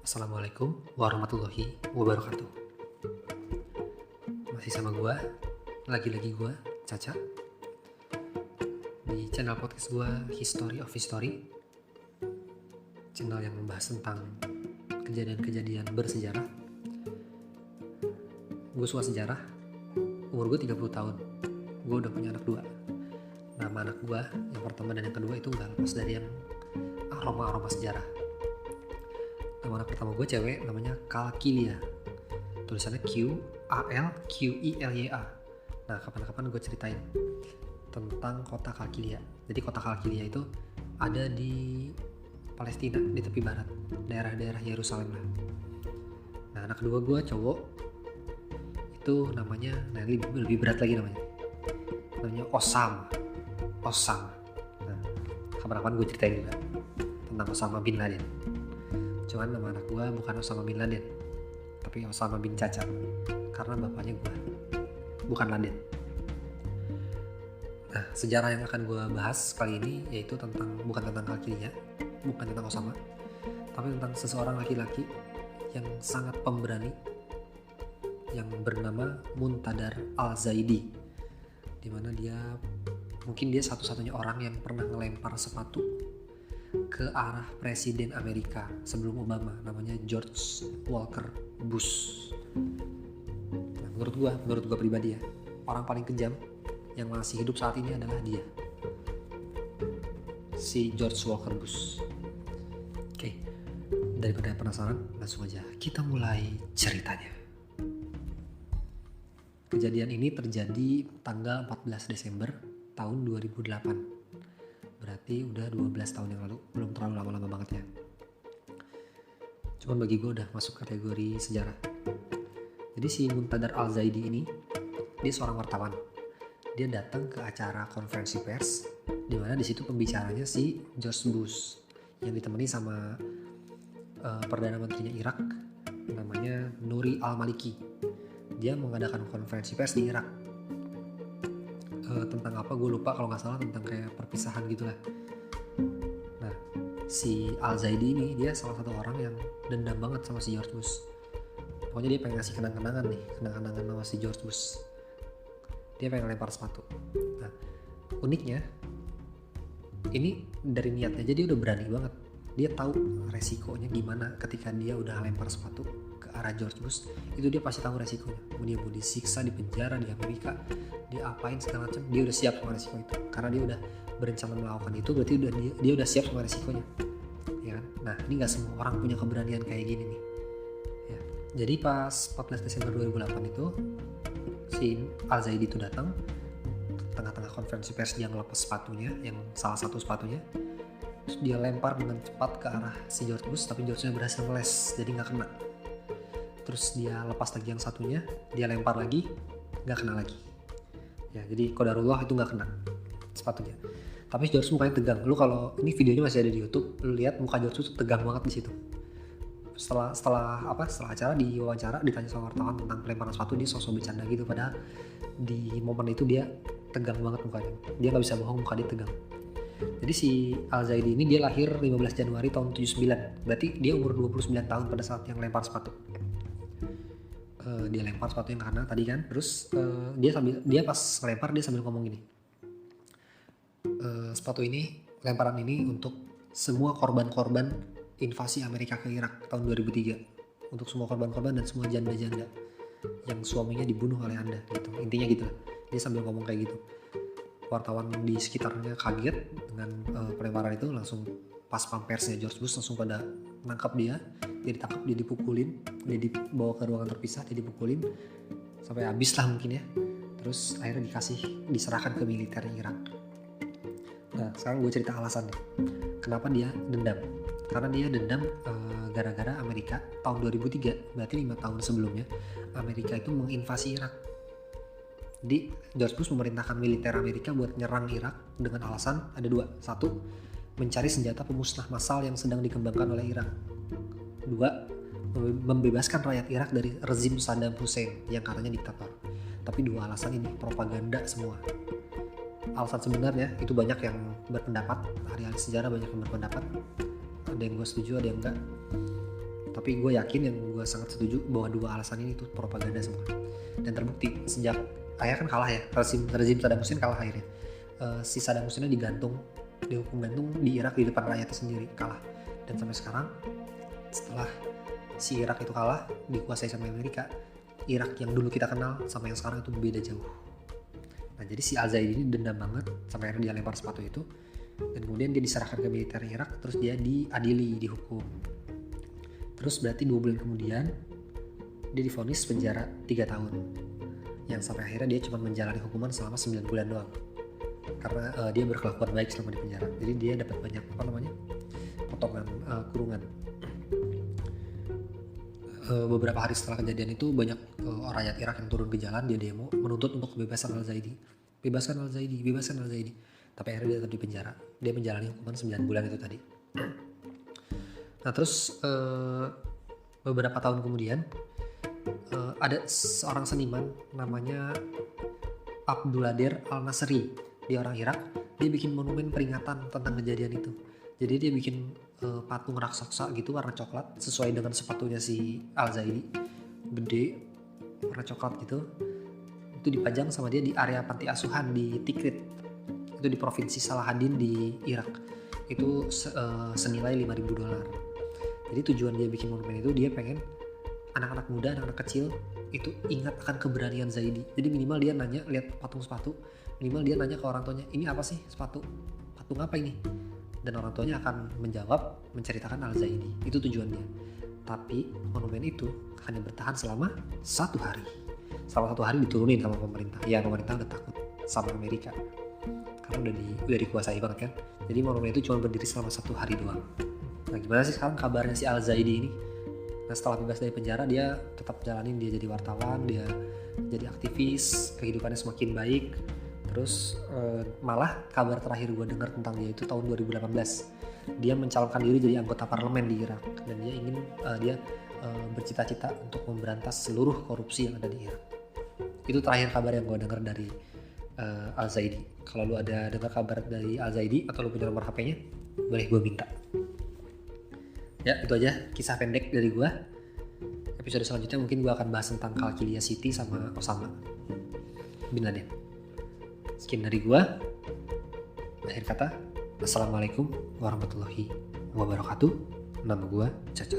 Assalamualaikum warahmatullahi wabarakatuh. Masih sama gua, lagi-lagi gua, Caca. Di channel podcast gua, History of History. Channel yang membahas tentang kejadian-kejadian bersejarah. Gue suka sejarah. Umur gue 30 tahun. Gue udah punya anak 2. Nama anak gue, yang pertama dan yang kedua itu gak lepas dari yang aroma-aroma sejarah. Nama anak pertama gue cewek, namanya Kalkilia. Tulisannya Q-A-L-Q-I-L-Y-A. Nah, kapan-kapan gue ceritain tentang kota Kalkilia. Jadi kota Kalkilia itu ada di Palestina, di tepi barat, daerah-daerah Yerusalem lah. Nah, anak kedua gue cowok, itu namanya, lebih berat lagi namanya Osama. Nah, kapan-kapan gue ceritain juga tentang Osama bin Laden. Cuman nama anak gue bukan Osama bin Laden, tapi Osama bin Caca, karena bapaknya gue, bukan Laden. Nah, sejarah yang akan gue bahas kali ini yaitu bukan tentang Kalkilia, bukan tentang Osama, tapi tentang seseorang laki-laki yang sangat pemberani yang bernama Muntadar Al-Zaidi, dimana mungkin dia satu-satunya orang yang pernah ngelempar sepatu ke arah Presiden Amerika sebelum Obama, namanya George Walker Bush. Nah, menurut gua pribadi ya, orang paling kejam yang masih hidup saat ini adalah dia, si George Walker Bush. Oke, daripada penasaran, langsung aja kita mulai ceritanya. Kejadian ini terjadi tanggal 14 Desember tahun 2008. Berarti udah 12 tahun yang lalu, belum terlalu lama-lama banget ya. Cuman bagi gue udah masuk kategori sejarah. Jadi si Muntadar Al-Zaidi ini, dia seorang wartawan. Dia datang ke acara konferensi pers, di mana di situ pembicaranya si George Bush yang ditemani sama Perdana Menterinya Irak, namanya Nuri Al-Maliki. Dia mengadakan konferensi pers di Irak. Tentang apa gue lupa, kalau nggak salah tentang kayak perpisahan gitulah. Nah, si Al-Zaidi ini dia salah satu orang yang dendam banget sama si George Bush. Pokoknya dia pengen ngasih kenang-kenangan sama si George Bush. Dia pengen lempar sepatu. Nah, uniknya ini dari niatnya aja dia udah berani banget. Dia tahu resikonya gimana ketika dia udah lempar sepatu ke arah George Bush. Itu dia pasti tahu resikonya. Dia mau disiksa, di penjara di Amerika, dia apain segala macam, dia udah siap sama resiko itu. Karena dia udah berencana melakukan itu, berarti dia udah siap sama resikonya, ya kan? Nah, ini nggak semua orang punya keberanian kayak gini nih, ya. Jadi pas 14 Desember 2008 itu si Al-Zaidi itu datang tengah-tengah konferensi pers, dia ngelepas sepatunya, yang salah satu sepatunya, terus dia lempar dengan cepat ke arah si George Bush, tapi George-nya berhasil meles, jadi nggak kena. Terus dia lepas lagi yang satunya, dia lempar lagi, nggak kena lagi. Ya, jadi qadarullah itu nggak kena sepatunya. Tapi George mukanya tegang. Lu kalau ini videonya masih ada di YouTube, lu lihat muka George itu tegang banget di situ. Setelah acara, diwawancara, ditanya sama wartawan tentang pelemparan sepatu, dia sosok bercanda gitu, padahal di momen itu dia tegang banget mukanya. Dia nggak bisa bohong, muka dia tegang. Jadi si Al-Zaidi ini dia lahir 15 Januari tahun 79. Berarti dia umur 29 tahun pada saat yang lempar sepatu. Dia lempar sepatu yang kanan tadi kan, terus dia pas ngelempar dia sambil ngomong gini, sepatu ini, lemparan ini untuk semua korban-korban invasi Amerika ke Irak tahun 2003, untuk semua korban-korban dan semua janda-janda yang suaminya dibunuh oleh Anda, gitu, intinya gitu. Dia sambil ngomong kayak gitu. Wartawan di sekitarnya kaget dengan pelemparan itu, langsung pas pampersnya George Bush langsung pada nangkap dia ditangkap, dia dipukulin, dia dibawa ke ruangan terpisah, dia dipukulin sampai habis lah mungkin ya. Terus akhirnya diserahkan ke militer Irak. Nah, sekarang gue cerita alasannya kenapa dia dendam. Karena dia dendam gara-gara Amerika tahun 2003, berarti 5 tahun sebelumnya, Amerika itu menginvasi Irak. Jadi George Bush memerintahkan militer Amerika buat nyerang Irak dengan alasan ada 2. 1, mencari senjata pemusnah massal yang sedang dikembangkan oleh Irak. 2, membebaskan rakyat Irak dari rezim Saddam Hussein yang katanya diktator. Tapi 2 alasan ini propaganda semua. Alasan sebenarnya itu banyak yang berpendapat, ahli-ahli sejarah banyak yang berpendapat, ada yang gue setuju, ada yang enggak. Tapi gue yakin, yang gue sangat setuju, bahwa dua alasan ini tuh propaganda semua. Dan terbukti sejak akhirnya kan kalah ya, rezim Saddam Hussein kalah akhirnya. Si Saddam Hussein dihukum gantung di Irak di depan rakyatnya sendiri, kalah. Dan sampai sekarang setelah si Irak itu kalah, dikuasai sama Amerika, Irak yang dulu kita kenal sama yang sekarang itu beda jauh. Nah jadi si Al-Zaidi ini dendam banget sampai akhirnya dia lempar sepatu itu, dan kemudian dia diserahkan ke militer Irak, terus dia diadili, dihukum. Terus berarti 2 bulan kemudian dia divonis penjara 3 tahun, yang sampai akhirnya dia cuma menjalani hukuman selama 9 bulan doang, karena dia berkelakuan baik selama di penjara. Jadi dia dapat banyak potongan kurungan. Beberapa hari setelah kejadian itu banyak rakyat Irak yang turun ke jalan, dia demo menuntut untuk kebebasan Al-Zaidi. Bebaskan Al-Zaidi, bebaskan Al-Zaidi. Tapi akhirnya dia tetap di penjara. Dia menjalani hukuman 9 bulan itu tadi. Nah terus beberapa tahun kemudian ada seorang seniman namanya Abduladir Al-Nasri. Dia orang Irak. Dia bikin monumen peringatan tentang kejadian itu. Jadi dia bikin patung raksasa gitu warna coklat sesuai dengan sepatunya si Al-Zaidi, gede warna coklat gitu. Itu dipajang sama dia di area panti asuhan di Tikrit, itu di provinsi Salahaddin di Irak. Itu senilai $5.000. Jadi tujuan dia bikin monumen itu, dia pengen anak-anak muda, anak-anak kecil itu ingat akan keberanian Zaidi. Jadi minimal dia nanya, lihat patung sepatu, minimal dia nanya ke orang tuanya, ini apa sih sepatu, patung apa ini? Dan orang tuanya akan menjawab, menceritakan Al-Zaidi. Itu tujuannya. Tapi monumen itu hanya bertahan selama 1 hari. Selama 1 hari diturunin sama pemerintah. Ya pemerintah udah takut sama Amerika, karena udah dikuasai banget kan. Jadi monumen itu cuma berdiri selama 1 hari doang. Nah gimana sih sekarang kabarnya si Al-Zaidi ini? Nah setelah bebas dari penjara, dia tetap jalanin, dia jadi wartawan, dia jadi aktivis, kehidupannya semakin baik. Terus malah kabar terakhir gue dengar tentang dia itu tahun 2018. Dia mencalonkan diri jadi anggota parlemen di Irak, dan dia ingin bercita-cita untuk memberantas seluruh korupsi yang ada di Irak. Itu terakhir kabar yang gue dengar dari Al-Zaidi. Kalau lu ada dengar kabar dari Al-Zaidi atau lu punya nomor HP-nya, boleh gue minta. Ya itu aja kisah pendek dari gue. Episode selanjutnya mungkin gue akan bahas tentang Qalqilya City sama Osama bin Laden. Sekian dari gua. Akhir kata, assalamualaikum warahmatullahi wabarakatuh. Nama gua Caca.